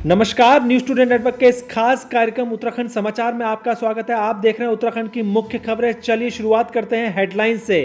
नमस्कार, news today network के इस खास कार्यक्रम उत्तराखंड समाचार में आपका स्वागत है। आप देख रहे हैं उत्तराखंड की मुख्य खबरें। चलिए शुरुआत करते हैं हेडलाइन से।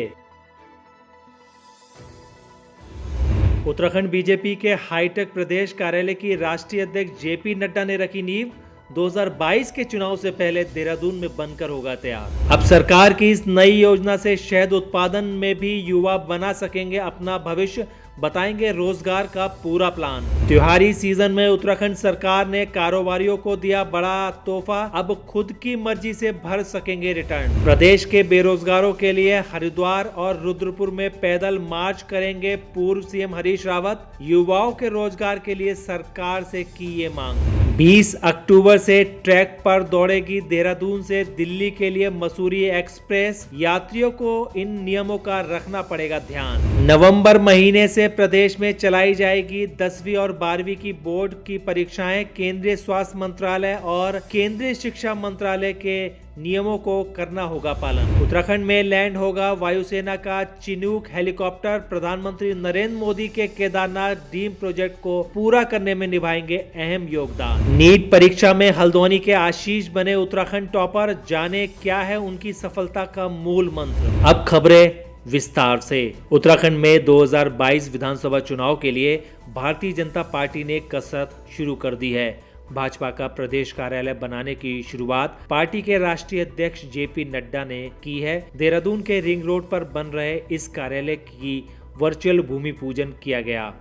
उत्तराखंड बीजेपी के हाईटेक प्रदेश कार्यालय की राष्ट्रीय अध्यक्ष जेपी नड्डा ने रखी नींव। 2022 के चुनाव से पहले देहरादून में बनकर होगा तैयार। अब सरकार की इस नई योजना से शहद उत्पादन में भी युवा बना सकेंगे अपना भविष्य, बताएंगे रोजगार का पूरा प्लान। त्योहारी सीजन में उत्तराखंड सरकार ने कारोबारियों को दिया बड़ा तोहफा, अब खुद की मर्जी से भर सकेंगे रिटर्न। प्रदेश के बेरोजगारों के लिए हरिद्वार और रुद्रपुर में पैदल मार्च करेंगे पूर्व सीएम हरीश रावत। युवाओं के रोजगार के लिए सरकार से की ये मांग। 20 अक्टूबर से ट्रैक पर दौड़ेगी देहरादून से दिल्ली के लिए मसूरी एक्सप्रेस। यात्रियों को इन नियमों का रखना पड़ेगा ध्यान। नवंबर महीने से प्रदेश में चलाई जाएगी 10वीं और 12वीं की बोर्ड की परीक्षाएं। केंद्रीय स्वास्थ्य मंत्रालय और केंद्रीय शिक्षा मंत्रालय के नियमों को करना होगा पालन। उत्तराखंड में लैंड होगा वायुसेना का चिनूक हेलीकॉप्टर। प्रधानमंत्री नरेंद्र मोदी के केदारनाथ ड्रीम प्रोजेक्ट को पूरा करने में निभाएंगे अहम योगदान। नीट परीक्षा में हल्द्वानी के आशीष बने उत्तराखंड टॉपर। जाने क्या है उनकी सफलता का मूल मंत्र। अब खबरें विस्तार से। उत्तराखंड में 2022 विधानसभा चुनाव के लिए भारतीय जनता पार्टी ने कसरत शुरू कर दी है। भाजपा का प्रदेश कार्यालय बनाने की शुरुआत पार्टी के राष्ट्रीय अध्यक्ष जेपी नड्डा ने की है। देहरादून के रिंग रोड पर बन रहे इस कार्यालय की वर्चुअल भूमि पूजन किया गया।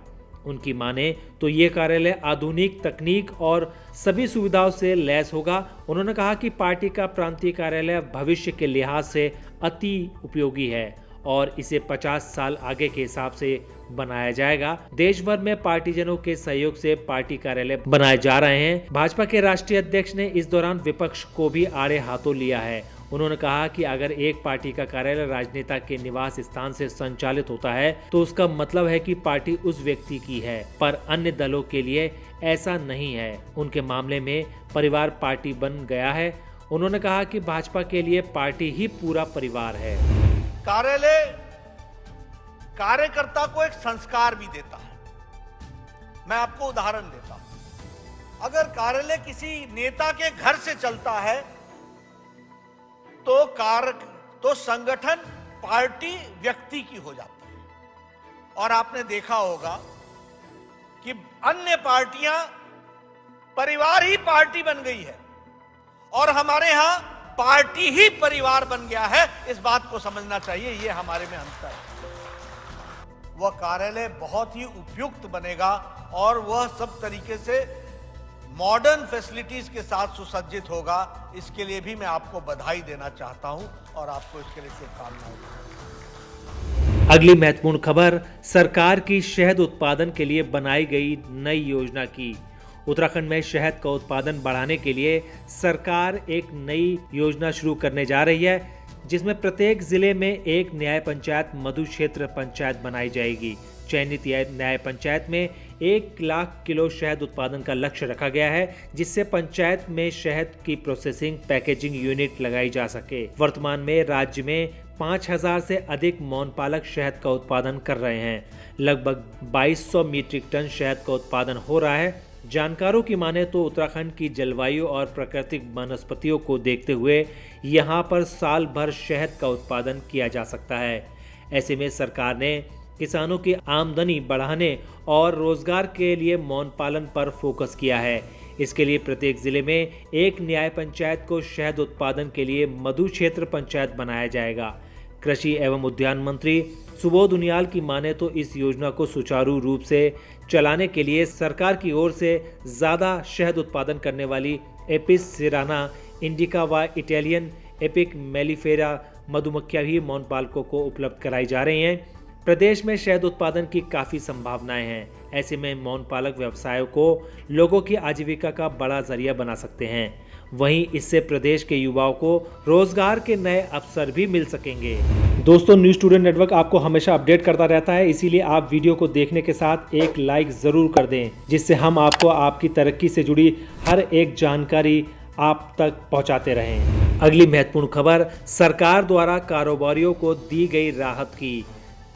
उनकी माने तो ये कार्यालय आधुनिक तकनीक और सभी सुविधाओं से लैस होगा। उन्होंने कहा कि पार्टी का प्रांतीय कार्यालय भविष्य के लिहाज से अति उपयोगी है और इसे 50 साल आगे के हिसाब से बनाया जाएगा। देश भर में पार्टीजनों के सहयोग से पार्टी कार्यालय बनाए जा रहे हैं। भाजपा के राष्ट्रीय अध्यक्ष ने इस दौरान विपक्ष को भी आड़े हाथों लिया है। उन्होंने कहा कि अगर एक पार्टी का कार्यालय राजनेता के निवास स्थान से संचालित होता है तो उसका मतलब है कि पार्टी उस व्यक्ति की है, पर अन्य दलों के लिए ऐसा नहीं है। उनके मामले में परिवार पार्टी बन गया है। उन्होंने कहा कि भाजपा के लिए पार्टी ही पूरा परिवार है। कार्यालय कार्यकर्ता को एक संस्कार भी देता है। मैं आपको उदाहरण देता हूं। अगर कार्यालय किसी नेता के घर से चलता है तो संगठन पार्टी व्यक्ति की हो जाती है। और आपने देखा होगा कि अन्य पार्टियां परिवार ही पार्टी बन गई है और हमारे यहां पार्टी ही परिवार बन गया है। इस बात को समझना चाहिए, ये हमारे में अंतर है। वह कार्यालय बहुत ही उपयुक्त बनेगा और वह सब तरीके से मॉडर्न फैसिलिटीज के साथ सुसज्जित होगा। इसके लिए भी मैं आपको बधाई देना चाहता हूं और आपको इसके लिए शुभकामनाएं। अगली महत्वपूर्ण खबर सरकार की शहद उत्पादन के लिए बनाई गई नई योजना की। उत्तराखंड में शहद का उत्पादन बढ़ाने के लिए सरकार एक नई योजना शुरू करने जा रही है, जिसमें प्रत्येक जिले में एक न्याय पंचायत मधु क्षेत्र पंचायत बनाई जाएगी। चयनित न्याय पंचायत में 1 लाख किलो शहद उत्पादन का लक्ष्य रखा गया है, जिससे पंचायत में शहद की प्रोसेसिंग पैकेजिंग यूनिट लगाई जा सके। वर्तमान में राज्य में 5000 से अधिक मौन पालक शहद का उत्पादन कर रहे हैं। लगभग 2200 मीट्रिक टन शहद का उत्पादन हो रहा है। जानकारों की माने तो उत्तराखंड की जलवायु और प्राकृतिक वनस्पतियों को देखते हुए यहाँ पर साल भर शहद का उत्पादन किया जा सकता है। ऐसे में सरकार ने किसानों की आमदनी बढ़ाने और रोजगार के लिए मौन पालन पर फोकस किया है। इसके लिए प्रत्येक जिले में एक न्याय पंचायत को शहद उत्पादन के लिए मधु क्षेत्र पंचायत बनाया जाएगा। कृषि एवं उद्यान मंत्री सुबोध उनियाल की माने तो इस योजना को सुचारू रूप से चलाने के लिए सरकार की ओर से ज़्यादा शहद उत्पादन करने वाली एपिस सिराना इंडिका व इटालियन एपिक मेलिफेरा मधुमक्खियां भी मौन पालकों को उपलब्ध कराई जा रही हैं। प्रदेश में शहद उत्पादन की काफ़ी संभावनाएं हैं। ऐसे में मौन पालक व्यवसायों को लोगों की आजीविका का बड़ा जरिया बना सकते हैं। वहीं इससे प्रदेश के युवाओं को रोजगार के नए अवसर भी मिल सकेंगे। दोस्तों, न्यूज टुडे नेटवर्क आपको हमेशा अपडेट करता रहता है, इसीलिए आप वीडियो को देखने के साथ एक लाइक जरूर कर दें, जिससे हम आपको आपकी तरक्की से जुड़ी हर एक जानकारी आप तक पहुंचाते रहें। अगली महत्वपूर्ण खबर सरकार द्वारा कारोबारियों को दी गई राहत की।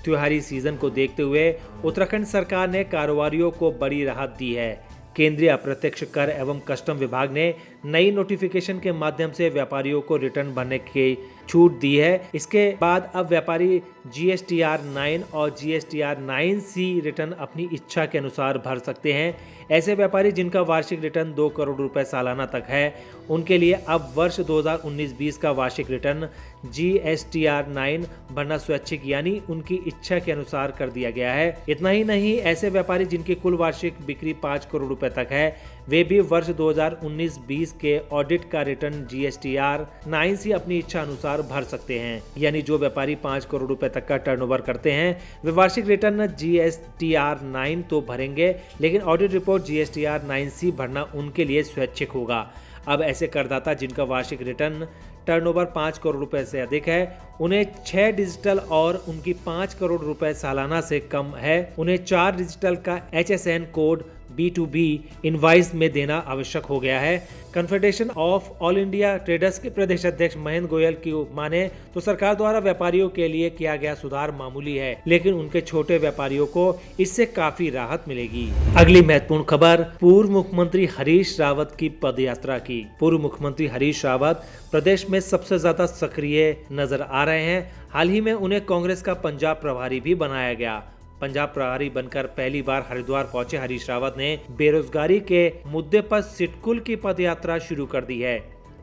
त्योहारी सीजन को देखते हुए उत्तराखंड सरकार ने कारोबारियों को बड़ी राहत दी है। केंद्रीय अप्रत्यक्ष कर एवं कस्टम विभाग ने नई नोटिफिकेशन के माध्यम से व्यापारियों को रिटर्न भरने की छूट दी है। इसके बाद अब व्यापारी GSTR 9 और GSTR 9C रिटर्न अपनी इच्छा के अनुसार भर सकते हैं। ऐसे व्यापारी जिनका वार्षिक रिटर्न 2 करोड़ रुपए सालाना तक है, उनके लिए अब वर्ष 2019-20 का वार्षिक रिटर्न GSTR 9 भरना स्वैच्छिक यानी उनकी इच्छा के अनुसार कर दिया गया है। इतना ही नहीं, ऐसे व्यापारी जिनकी कुल वार्षिक बिक्री 5 करोड़ रुपए तक है, वे भी वर्ष 2019-20 के ऑडिट का रिटर्न GSTR 9C अपनी इच्छा अनुसार भर सकते हैं। यानी जो व्यापारी 5 करोड़ रुपए तक का टर्नओवर करते हैं, वे वार्षिक रिटर्न GSTR 9 तो भरेंगे, लेकिन ऑडिट रिपोर्ट GSTR 9C भरना उनके लिए स्वैच्छिक होगा। अब ऐसे करदाता जिनका वार्षिक रिटर्न टर्नओवर 5 करोड़ रुपए से अधिक है, उन्हें 6 डिजिटल और उनकी 5 करोड़ रुपए सालाना से कम है, उन्हें 4 डिजिटल का HSN कोड B2B इनवाइस में देना आवश्यक हो गया है। Confederation of all India traders के प्रदेश अध्यक्ष महेंद्र गोयल की माने तो सरकार द्वारा व्यापारियों के लिए किया गया सुधार मामूली है, लेकिन उनके छोटे व्यापारियों को इससे काफी राहत मिलेगी। अगली महत्वपूर्ण खबर, पूर्व मुख्यमंत्री हरीश रावत की पदयात्रा की। पूर्व मुख्यमंत्री हरीश रावत प्रदेश में सबसे ज्यादा सक्रिय नजर आ रहे हैं। हाल ही में उन्हें कांग्रेस का पंजाब प्रभारी भी बनाया गया। पंजाब प्रभारी बनकर पहली बार हरिद्वार पहुंचे हरीश रावत ने बेरोजगारी के मुद्दे पर सिटकुल की पदयात्रा शुरू कर दी है।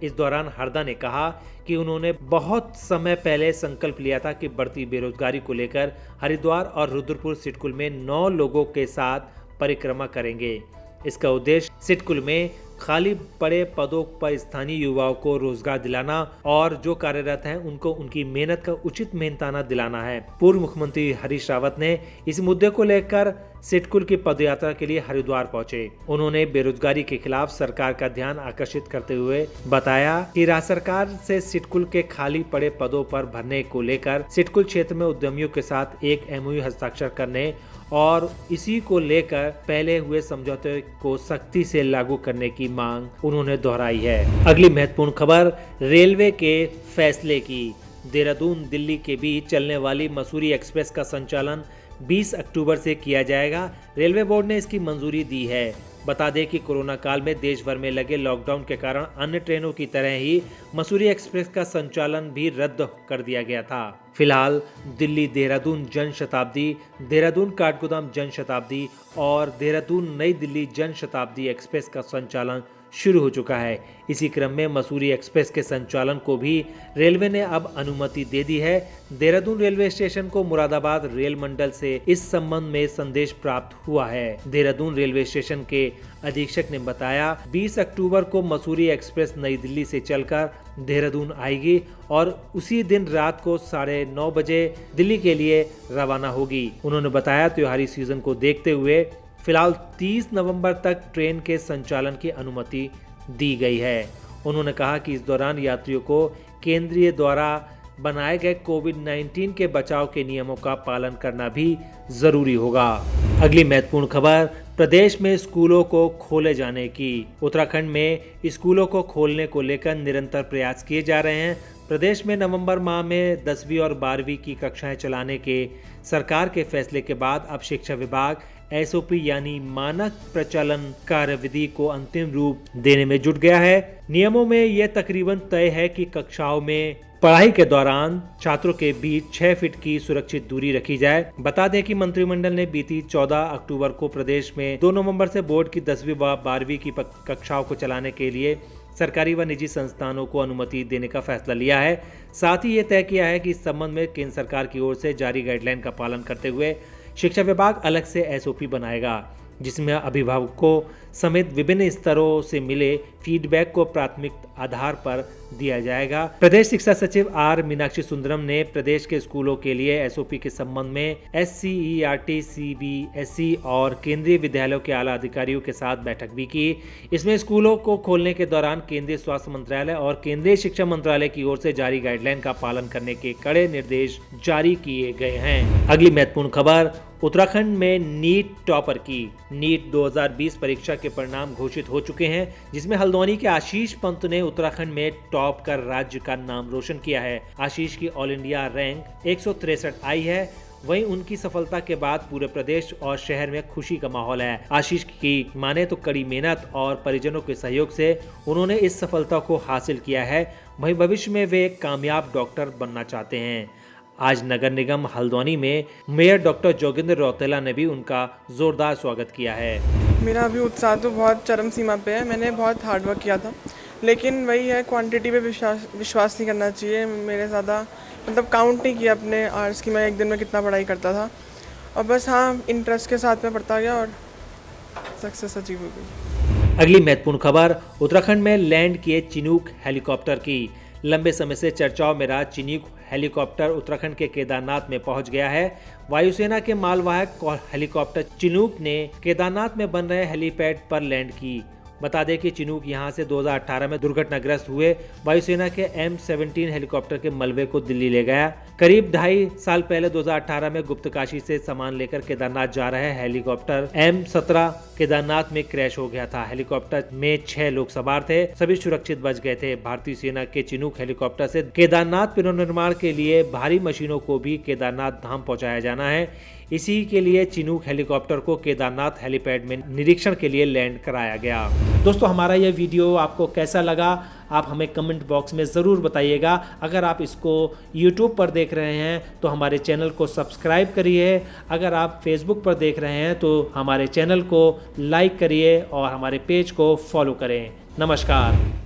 इस दौरान हरदा ने कहा कि उन्होंने बहुत समय पहले संकल्प लिया था कि बढ़ती बेरोजगारी को लेकर हरिद्वार और रुद्रपुर सिटकुल में 9 लोगों के साथ परिक्रमा करेंगे। इसका उद्देश्य सिटकुल में खाली पड़े पदों पर स्थानीय युवाओं को रोजगार दिलाना और जो कार्यरत हैं उनको उनकी मेहनत का उचित मेहनताना दिलाना है। पूर्व मुख्यमंत्री हरीश रावत ने इस मुद्दे को लेकर सिटकुल की पदयात्रा के लिए हरिद्वार पहुंचे। उन्होंने बेरोजगारी के खिलाफ सरकार का ध्यान आकर्षित करते हुए बताया कि राज्य सरकार से सिटकुल के खाली पड़े पदों पर भरने को लेकर सिटकुल क्षेत्र में उद्यमियों के साथ एक MOU हस्ताक्षर करने और इसी को लेकर पहले हुए समझौते को सख्ती से लागू करने की मांग उन्होंने दोहराई है। अगली महत्वपूर्ण खबर रेलवे के फैसले की। देहरादून दिल्ली के बीच चलने वाली मसूरी एक्सप्रेस का संचालन 20 अक्टूबर से किया जाएगा। रेलवे बोर्ड ने इसकी मंजूरी दी है। बता दें कि कोरोना काल में देश भर में लगे लॉकडाउन के कारण अन्य ट्रेनों की तरह ही मसूरी एक्सप्रेस का संचालन भी रद्द कर दिया गया था। फिलहाल दिल्ली देहरादून जन शताब्दी, देहरादून काठगोदाम जन शताब्दी और देहरादून नई दिल्ली जन शताब्दी एक्सप्रेस का संचालन शुरू हो चुका है। इसी क्रम में मसूरी एक्सप्रेस के संचालन को भी रेलवे ने अब अनुमति दे दी है। देहरादून रेलवे स्टेशन को मुरादाबाद रेल मंडल से इस संबंध में संदेश प्राप्त हुआ है। देहरादून रेलवे स्टेशन के अधीक्षक ने बताया 20 अक्टूबर को मसूरी एक्सप्रेस नई दिल्ली से चलकर देहरादून आएगी और उसी दिन रात को 9:30 बजे दिल्ली के लिए रवाना होगी। उन्होंने बताया त्योहारी सीजन को देखते हुए फिलहाल 30 नवंबर तक ट्रेन के संचालन की अनुमति दी गई है। उन्होंने कहा कि इस दौरान यात्रियों को केंद्रीय द्वारा बनाए गए कोविड-19 के बचाव के नियमों का पालन करना भी जरूरी होगा। अगली महत्वपूर्ण खबर, प्रदेश में स्कूलों को खोले जाने की। उत्तराखंड में स्कूलों को खोलने को लेकर निरंतर प्रयास किए जा रहे हैं। प्रदेश में नवंबर माह में 10वीं और 12वीं की कक्षाएं चलाने के सरकार के फैसले के बाद अब शिक्षा विभाग SOP यानी मानक प्रचलन कार्यविधि को अंतिम रूप देने में जुट गया है। नियमों में यह तकरीबन तय है कि कक्षाओं में पढ़ाई के दौरान छात्रों के बीच 6 फीट की सुरक्षित दूरी रखी जाए। बता दें कि मंत्रिमंडल ने बीती 14 अक्टूबर को प्रदेश में 2 नवंबर से बोर्ड की 10वीं व 12वीं की कक्षाओं को चलाने के लिए सरकारी व निजी संस्थानों को अनुमति देने का फैसला लिया है। साथ ही ये तय किया है कि इस संबंध में केंद्र सरकार की ओर से जारी गाइडलाइन का पालन करते हुए शिक्षा विभाग अलग से SOP बनाएगा, जिसमें अभिभावकों समेत विभिन्न स्तरों से मिले फीडबैक को प्राथमिक आधार पर दिया जाएगा। प्रदेश शिक्षा सचिव R मीनाक्षी सुंदरम ने प्रदेश के स्कूलों के लिए SOP के संबंध में SCERT, CBSE और केंद्रीय विद्यालयों के आला अधिकारियों के साथ बैठक भी की। इसमें स्कूलों को खोलने के दौरान केंद्रीय स्वास्थ्य मंत्रालय और केंद्रीय शिक्षा मंत्रालय की ओर से जारी गाइडलाइन का पालन करने के कड़े निर्देश जारी किए गए हैं। अगली महत्वपूर्ण खबर, उत्तराखंड में नीट टॉपर की। नीट 2020 परीक्षा के परिणाम घोषित हो चुके हैं, जिसमें हल्द्वानी के आशीष पंत ने उत्तराखंड में टॉप कर राज्य का नाम रोशन किया है। आशीष की ऑल इंडिया रैंक 163 आई है वहीं उनकी सफलता के बाद पूरे प्रदेश और शहर में खुशी का माहौल है। आशीष की माने तो कड़ी मेहनत और परिजनों के सहयोग से उन्होंने इस सफलता को हासिल किया है। वहीं भविष्य में वे एक कामयाब डॉक्टर बनना चाहते हैं। आज नगर निगम हल्द्वानी में मेयर डॉक्टर जोगिंदर रौतेला ने भी उनका जोरदार स्वागत किया है। मेरा अभी उत्साह तो बहुत चरम सीमा पे है। मैंने बहुत हार्ड वर्क किया था, लेकिन वही है, क्वांटिटी पे विश्वास नहीं करना चाहिए। मेरे ज़्यादा मतलब काउंट नहीं किया अपने आवर्स की मैं एक दिन में कितना पढ़ाई करता था, और बस हाँ इंटरेस्ट के साथ में पढ़ता गया और सक्सेस अचीव हो गई। अगली महत्वपूर्ण खबर उत्तराखंड में लैंड किए चिनूक हेलीकॉप्टर की। लंबे समय से चर्चाओं में रहा चिनूक हेलीकॉप्टर उत्तराखंड के केदारनाथ में पहुंच गया है। वायुसेना के मालवाहक हेलीकॉप्टर चिनूक ने केदारनाथ में बन रहे हेलीपैड पर लैंड की। बता दें कि चिनूक यहां से 2018 में दुर्घटनाग्रस्त हुए वायुसेना के M17 हेलीकॉप्टर के मलबे को दिल्ली ले गया। करीब 2.5 साल पहले 2018 में गुप्तकाशी से सामान लेकर केदारनाथ जा रहे हेलीकॉप्टर M17 केदारनाथ में क्रैश हो गया था। हेलीकॉप्टर में 6 लोग सवार थे, सभी सुरक्षित बच गए थे। भारतीय सेना के चिनूक हेलीकॉप्टर से केदारनाथ पुनर्निर्माण के लिए भारी मशीनों को भी केदारनाथ धाम पहुंचाया जाना है। इसी के लिए चिनूक हेलीकॉप्टर को केदारनाथ हेलीपैड में निरीक्षण के लिए लैंड कराया गया। दोस्तों, हमारा यह वीडियो आपको कैसा लगा आप हमें कमेंट बॉक्स में ज़रूर बताइएगा। अगर आप इसको YouTube पर देख रहे हैं तो हमारे चैनल को सब्सक्राइब करिए। अगर आप Facebook पर देख रहे हैं तो हमारे चैनल को लाइक करिए और हमारे पेज को फॉलो करें। नमस्कार।